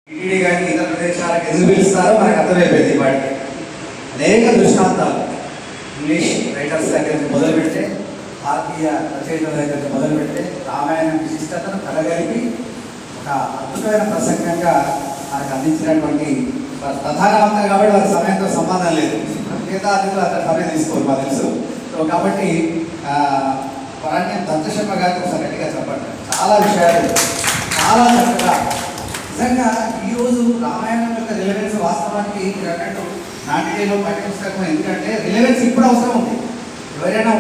TTD కానీ ఇతర ప్రదేశాలకు ఎందుకు పిలుస్తారో మనకు అర్థమైపోయింది. వాటికి అనేక దృష్టాంతాలు ఇంగ్లీష్ రైటర్స్ దగ్గర నుంచి మొదలు పెడితే, భారతీయ రచయితల దగ్గర నుంచి మొదలు పెడితే రామాయణ విశిష్టతను కలగలిపి ఒక అద్భుతమైన ప్రసంగంగా మనకు అందించినటువంటి ప్రధానమంత్రి కాబట్టి వారి సమయంతో సంబంధం లేదు. మిగతా అతిథులు అక్కడ సమయం తీసుకోరు మాకు తెలుసు. సో కాబట్టి వరణ్యం దత్తశర్మ గారికి ఒకసారి గట్టిగా చెప్పండి. చాలా విషయాలు చాలా చక్కగా నిజంగా ఈరోజు రామాయణం యొక్క రిలవెన్స్ వాస్తవానికి అన్నట్టు నాటికేలో పాఠ్యపుస్తకం. ఎందుకంటే రిలవెన్స్ ఇప్పుడు అవసరం ఉంది. ఎవరైనా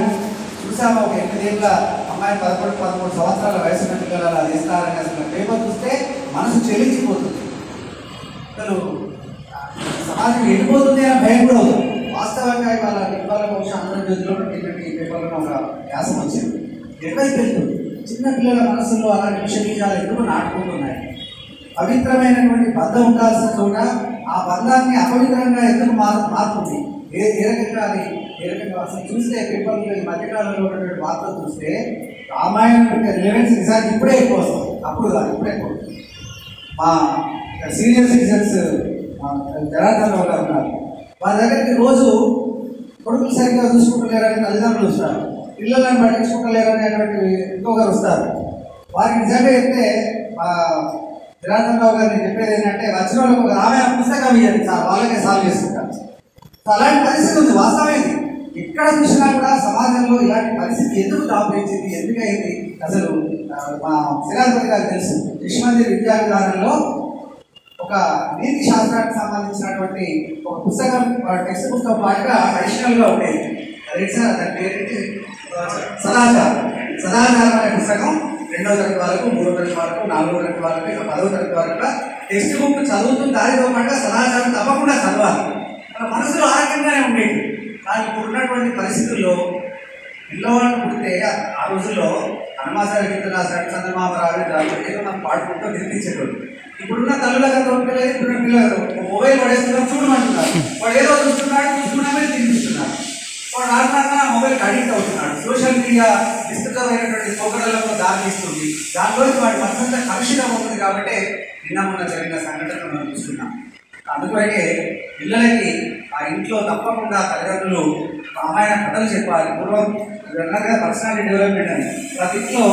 చూసామా ఒక 8 ఏళ్ళ అమ్మాయి 11-13 సంవత్సరాల వయసు పిల్లలు అలా తీస్తారని అసలు పేపర్ చూస్తే మనసు చెల్లించిపోతుంది. అసలు సమాజం వెళ్ళిపోతుంది అనే భయం కూడా అవుతుంది. వాస్తవంగా ఇవాళ బహుశా ఆంధ్రజ్యోతిలో ఈ పేపర్లో ఒక వ్యాసం వచ్చింది. ఎటువైపు వెళ్తుంది చిన్న పిల్లల మనసులో అలాంటి విషయ బీజాలు ఎందుకు నాటుకుంటున్నాయి. పవిత్రమైనటువంటి బంధం ఉండాల్సిన చోట ఆ బంధాన్ని అపవిత్రంగా ఎందుకు మారుతుంది. ఏ రకంగా అది ఏ రకంగా అసలు చూస్తే పేపర్లో ఈ మధ్యకాలంలో ఉన్నటువంటి వార్తలు చూస్తే రామాయణం యొక్క రిలవెన్స్ నిజానికి ఇప్పుడే ఎక్కువ వస్తుంది. అప్పుడు కాదు, ఇప్పుడే ఎక్కువ. మా సీనియర్ సిటిజన్స్ జనార్దన్ గారు ఉన్నారు. వారి దగ్గరికి రోజు కొడుకులు సరిగ్గా చూసుకుంటలేరని తల్లిదండ్రులు వస్తారు, పిల్లలను పట్టించుకుంటలేరని అనేటువంటి ఇంకొకరు వస్తారు. వారికి నిజంగా చెప్తే జనార్దన్ రావు గారు చెప్పేది ఏంటంటే వచ్చిన వాళ్ళకి ఒక రామాయణ పుస్తకం ఇవ్వండి సార్, వాళ్ళకే సాల్వ్ చేసుకుంటారు. అలాంటి పరిస్థితి ఉంది. వాస్తవమైంది. ఎక్కడ చూసినా కూడా సమాజంలో ఇలాంటి పరిస్థితి ఎందుకు దాపరించింది, ఎందుకైంది అసలు మా సిరాజ్పతి గారికి తెలుసు. శిశుమందిర్ విద్యా విధానంలో ఒక నీతి శాస్త్రానికి సంబంధించినటువంటి ఒక పుస్తకం టెక్స్ట్ పుస్తకం పాటుగా అడిషనల్గా ఉండేది. సదాచారం అనే పుస్తకం 2వ తరగతి వరకు, 3వ తరగతి వరకు, 4వ తరగతి వరకు, ఇక 10వ తరగతి వరకు టెక్స్ట్ బుక్ చదువుతున్న దానితో పాటుగా సదాచారం తప్పకుండా చదవాలి. మన మనసులో ఆరోగ్యంగానే ఉండేది. కానీ ఇప్పుడు ఉన్నటువంటి పరిస్థితుల్లో పిల్లవాళ్ళు పుడితే ఆ రోజుల్లో హనుమాసారి గీత రాశాడు, చంద్రమామ రావి ఏదో మనం పాడుకుంటూ నిర్మించేటోడు. ఇప్పుడున్న తల్లులకు తోడుకోలేదు. ఇప్పుడున్న పిల్లలు మొబైల్ పడేస్తున్నారు, చూడమంటున్నారు. వాడు ఏదో చూస్తున్నామే తినిపిస్తున్నారు. వాడు ఆడుతున్నా మొబైల్కి అడిక్ట్ అవుతున్నాడు. సోషల్ మీడియా విస్తృతమైనటువంటి పోకడలకు దారితీస్తుంది. దానిలోకి వాడి మనసంతా కలుషితం అవుతుంది. కాబట్టి నిన్న మొన్న జరిగిన సంఘటనలు మనం చూస్తున్నాం. అందుకే పిల్లలకి ఆ ఇంట్లో తప్పకుండా తల్లిదండ్రులు రామాయణ కథలు చెప్పాలి. పూర్వం పర్సనాలిటీ డెవలప్మెంట్ అని ప్రతి ఇంట్లో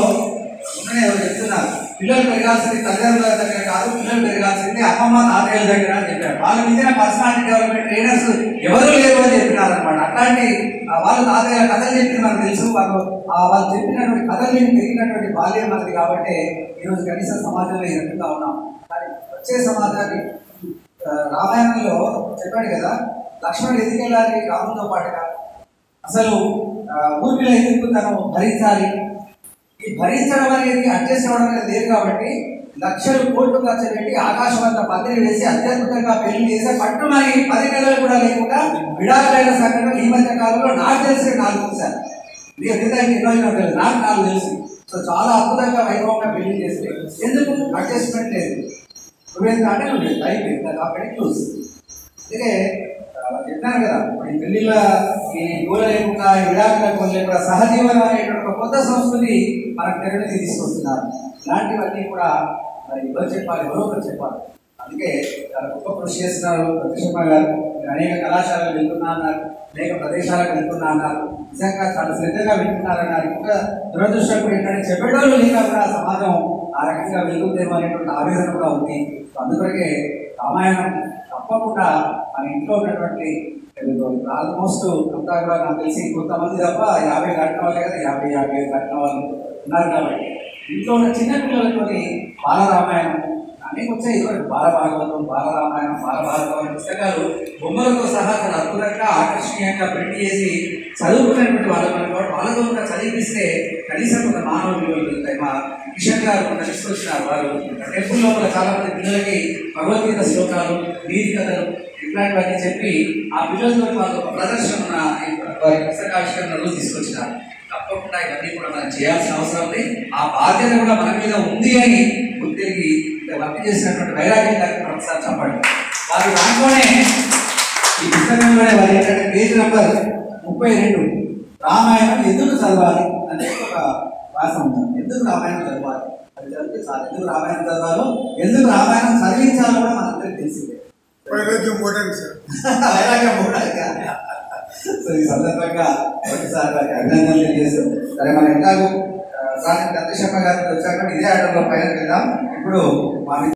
ఉన్ననే ఎవరు చెప్తున్నారు, పిల్లలు పెరగాల్సింది తల్లిదండ్రుల దగ్గర కాదు, పిల్లలు పెరగాల్సింది అమ్మమ్మ తాతయ్యల దగ్గర అని చెప్పారు. వాళ్ళ మించిన పర్సనాలిటీ డెవలప్మెంట్ ట్రైనర్స్ ఎవరు లేరు అని చెప్పినారు అనమాట. అట్లాంటి వాళ్ళు తాతయ్య కథలు చెప్పింది మనకు తెలుసు. వాళ్ళు చెప్పినటువంటి కథలు పెరిగినటువంటి బాల్యం మనది. కాబట్టి ఈరోజు కనీస సమాజంలో ఈ రకంగా ఉన్నాం. కానీ వచ్చే సమాజాన్ని రామాయణంలో చెప్పాడు కదా, లక్ష్మణుడు ఎదిగేలాలి రాముతో పాటుగా. అసలు ఊర్మిళ ఎందుకు తను భరించాలి, ఈ భరించడం అనేది అడ్జస్ట్ అవ్వడం అనేది లేదు. కాబట్టి లక్షలు కోట్లు ఖర్చు పెట్టి ఆకాశం అంతా పందిరి వేసి అత్యద్భుతంగా పెళ్లి చేసే పట్టు మరి 10 నెలలు కూడా లేకుండా విడాకులైన సంఘటనలు ఈ మధ్య కాలంలో నాకు తెలిసి 4 చూశాను. మిగతా నాకు 4 తెలుసు. సో చాలా అద్భుతంగా వైభవంగా పెళ్లి చేస్తే ఎందుకు అడ్జస్ట్మెంట్ లేదు. నువ్వేంత అంటే నువ్వు అయిపోయింది అక్కడికి క్లోజ్. అందుకే చెప్పాను కదా, ఇప్పుడు ఈ పెళ్లిళ్ళ ఈ గోల లేకుండా ఈ విడాకుల లేకుండా సహజీవనం అనేటువంటి ఒక కొత్త సంస్కృతి మనకు తెరలోకి తీసుకొస్తున్నారు. ఇలాంటివన్నీ కూడా మరి ఎవరు చెప్పాలి, ఎవరో ఒకరు చెప్పాలి. అందుకే గొప్ప కృషి చేస్తున్నారు దత్తశర్మ గారు. అనేక కళాశాలకు వెళ్తున్నా అన్నారు, అనేక ప్రదేశాలకు వెళ్తున్నా అన్నారు. నిజంగా చాలా శ్రద్ధగా వింటున్నారన్నారు. ఇంకా దురదృష్టం కూడా ఏంటంటే చెప్పేటోళ్ళు లేక కూడా సమాజం ఆ రకంగా వెళ్తుందేమో అనేటువంటి ఆవేదన కూడా ఉంది. అందుకొరకే రామాయణం తప్పకుండా మన ఇంట్లో ఉన్నటువంటి ఆల్మోస్ట్ అంతా కూడా నాకు తెలిసి కొంతమంది తప్ప 50 దాటిన వాళ్ళే కదా, 50 దాటిన వాళ్ళు ఉన్నారు. కాబట్టి ఇంట్లో ఉన్న చిన్న పిల్లలతోని బాలరామాయణం అనేక వచ్చాయి. బాలభాగవతం, బాలరామాయణం, బాలభారతం అనే పుస్తకాలు బొమ్మలతో సహా చాలా అద్భుతంగా ఆకర్షణీయంగా ప్రింట్ చేసి చదువుకునేటువంటి వాళ్ళతో కూడా చదివిస్తే కనీసం కొంత మానవ విలువలు వెళ్తాయి. మా కిషన్ గారు కొంత తీసుకొచ్చినారు. వారు టెంపుల్ లోపల చాలా మంది పిల్లలకి భగవద్గీత శ్లోకాలు, నీతి కథలు ఇట్లాంటివన్నీ చెప్పి ఆ పిల్లలతో వాళ్ళు ఒక ప్రదర్శన వారి పుస్తకావిష్కరణలు తీసుకొచ్చినారు. తప్పకుండా ఇవన్నీ కూడా మనం చేయాల్సిన అవసరం ఉంది. ఆ బాధ్యత కూడా మన మీద ఉంది అని గుర్తిరిగి వర్క్ చేసినటువంటి వైరాగ్యం గారికి ఒకసారి చెప్పండి. వారు దాంట్లోనే ఈ పుస్తకంలోనే వారు ఏంటంటే పేజీ నెంబర్ 32 రామాయణం ఎందుకు చదవాలి అంటే ఒక వ్యాసం ఉంటుంది. ఎందుకు రామాయణం చదవాలి అది చదివితే చాలు. ఎందుకు రామాయణం చదవాలో, ఎందుకు రామాయణం చదివించాలో కూడా వైరాగ్యం కూడా. సో ఈ సందర్భంగా ఒకసారి వారికి అభినందనలు తెలియజేస్తూ, సరే మనం ఎట్లాగో సార్ గతశర్మ గారికి వచ్చాక ఇదే ఆటంలో పైన వెళ్దాం. ఇప్పుడు మా